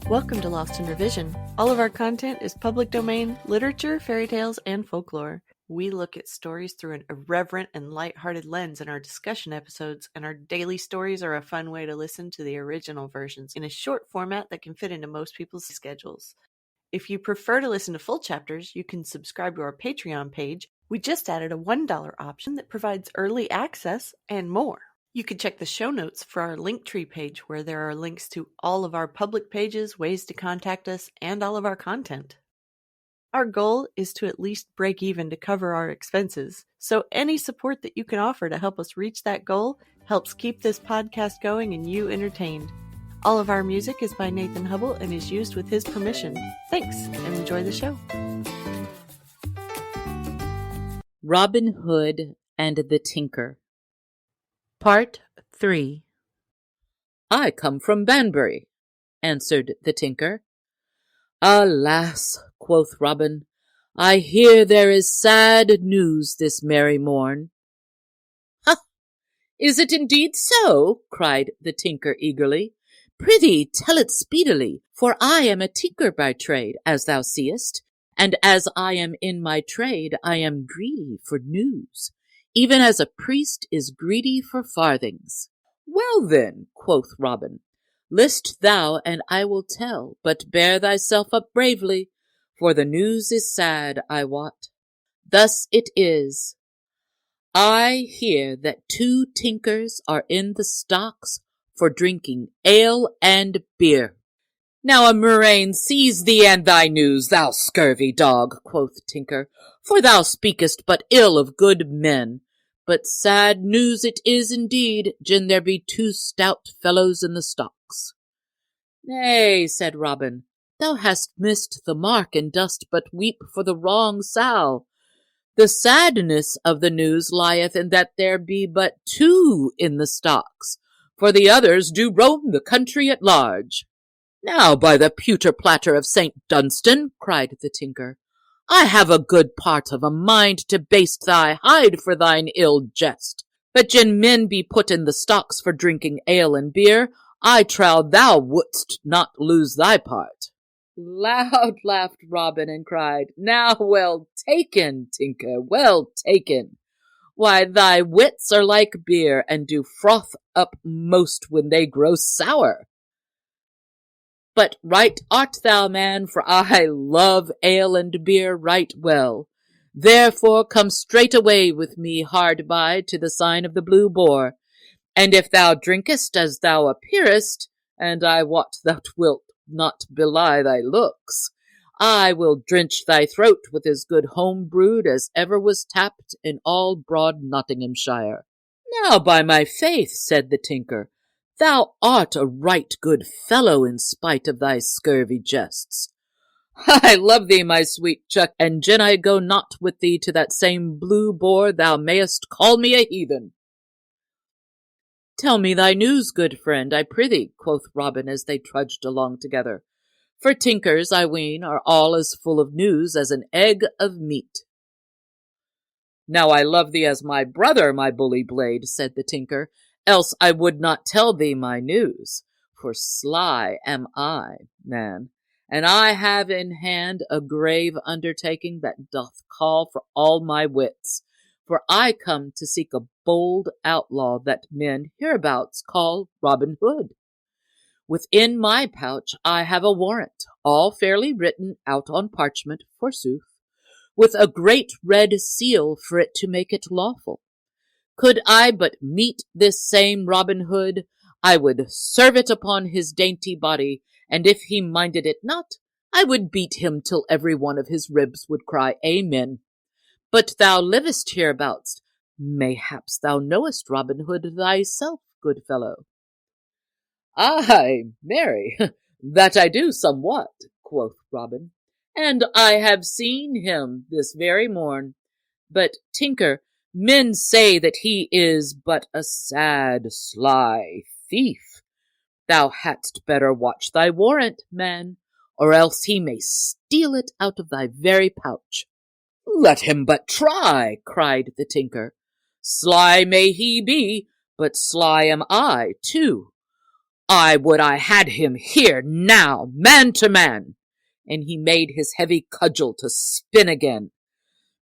Welcome to Lost in Revision. All of our content is public domain, literature, fairy tales, and folklore. We look at stories through an irreverent and lighthearted lens in our discussion episodes, and our daily stories are a fun way to listen to the original versions in a short format that can fit into most people's schedules. If you prefer to listen to full chapters, you can subscribe to our Patreon page. We just added a $1 option that provides early access and more. You can check the show notes for our Linktree page, where there are links to all of our public pages, ways to contact us, and all of our content. Our goal is to at least break even to cover our expenses, so any support that you can offer to help us reach that goal helps keep this podcast going and you entertained. All of our music is by Nathan Hubble and is used with his permission. Thanks, and enjoy the show. Robin Hood and the Tinker. Part 3. "I come from Banbury," answered the tinker. "Alas," quoth Robin, "I hear there is sad news this merry morn." "Ha! Is it indeed so?" cried the tinker eagerly. "Prithee tell it speedily, for I am a tinker by trade, as thou seest, and as I am in my trade, I am greedy for news, even as a priest is greedy for farthings." "Well then," quoth Robin, "list thou, and I will tell, but bear thyself up bravely, for the news is sad, I wot. Thus it is. I hear that 2 tinkers are in the stocks for drinking ale and beer." "Now a murrain seize thee and thy news, thou scurvy dog," quoth Tinker, "for thou speakest but ill of good men. But sad news it is indeed, gin there be 2 stout fellows in the stocks." "Nay," said Robin, "thou hast missed the mark, and dost but weep for the wrong sow. The sadness of the news lieth in that there be but 2 in the stocks, for the others do roam the country at large." "Now, by the pewter platter of St. Dunstan," cried the tinker, "I have a good part of a mind to baste thy hide for thine ill jest. But gin men be put in the stocks for drinking ale and beer, I trow thou wouldst not lose thy part." Loud laughed Robin and cried, "Now well taken, tinker, well taken. Why, thy wits are like beer, and do froth up most when they grow sour. But right art thou, man, for I love ale and beer right well. Therefore come straight away with me hard by to the sign of the Blue Boar, and if thou drinkest as thou appearest, and I wot thou wilt not belie thy looks, I will drench thy throat with as good home brewed as ever was tapped in all broad Nottinghamshire." "Now, by my faith," said the tinker, "thou art a right good fellow in spite of thy scurvy jests. I love thee, my sweet chuck, and gin I go not with thee to that same Blue Boar, thou mayest call me a heathen." "Tell me thy news, good friend, I prithee," quoth Robin as they trudged along together. "For tinkers, I ween, are all as full of news as an egg of meat." "Now I love thee as my brother, my bully blade," said the tinker, "else I would not tell thee my news. For sly am I, man, and I have in hand a grave undertaking that doth call for all my wits. For I come to seek a bold outlaw that men hereabouts call Robin Hood. Within my pouch I have a warrant, all fairly written out on parchment, forsooth, with a great red seal for it to make it lawful. Could I but meet this same Robin Hood, I would serve it upon his dainty body, and if he minded it not, I would beat him till every one of his ribs would cry Amen. But thou livest hereabouts. Mayhaps thou knowest Robin Hood thyself, good fellow." "Ay, marry, that I do somewhat," quoth Robin, "and I have seen him this very morn. But, tinker, men say that he is but a sad, sly thief. Thou hadst better watch thy warrant, man, or else he may steal it out of thy very pouch." "Let him but try," cried the tinker. "Sly may he be, but sly am I too. I would I had him here now, man to man. And he made his heavy cudgel to spin again.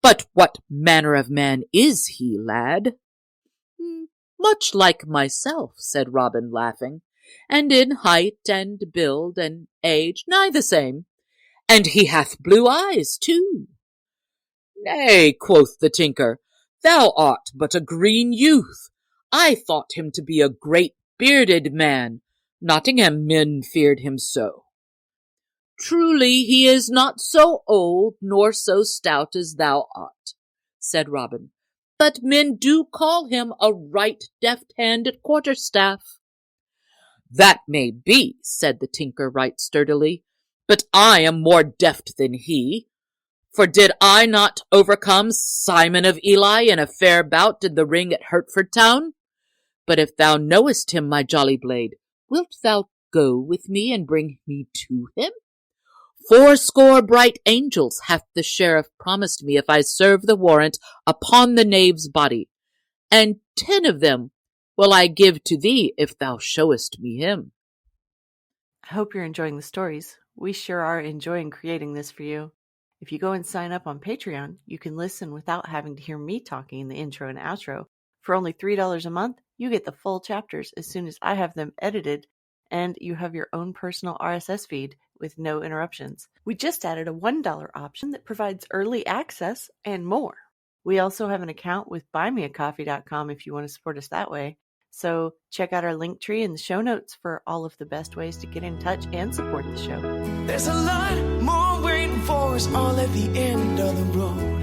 But what manner of man is he, lad? Much like myself, said Robin, laughing, and in height and build and age nigh the same, and he hath blue eyes too. Nay, quoth the tinker, thou art but a green youth. I thought him to be a great bearded man. Nottingham men feared him so. Truly he is not so old nor so stout as thou art, said Robin, but men do call him a right deft hand at quarterstaff. That may be, said the tinker right sturdily, but I am more deft than he. For did I not overcome Simon of Ely in a fair bout in the ring at Hertford town? But if thou knowest him, my jolly blade, wilt thou go with me and bring me to him? 80 bright angels hath the sheriff promised me if I serve the warrant upon the knave's body, and 10 of them will I give to thee if thou showest me him. I hope you're enjoying the stories. We sure are enjoying creating this for you. If you go and sign up on Patreon, you can listen without having to hear me talking in the intro and outro. For only $3 a month, you get the full chapters as soon as I have them edited, and you have your own personal RSS feed with no interruptions. We just added a $1 option that provides early access and more. We also have an account with buymeacoffee.com if you want to support us that way. So check out our link tree in the show notes for all of the best ways to get in touch and support the show. There's a lot more waiting for us all at the end of the road.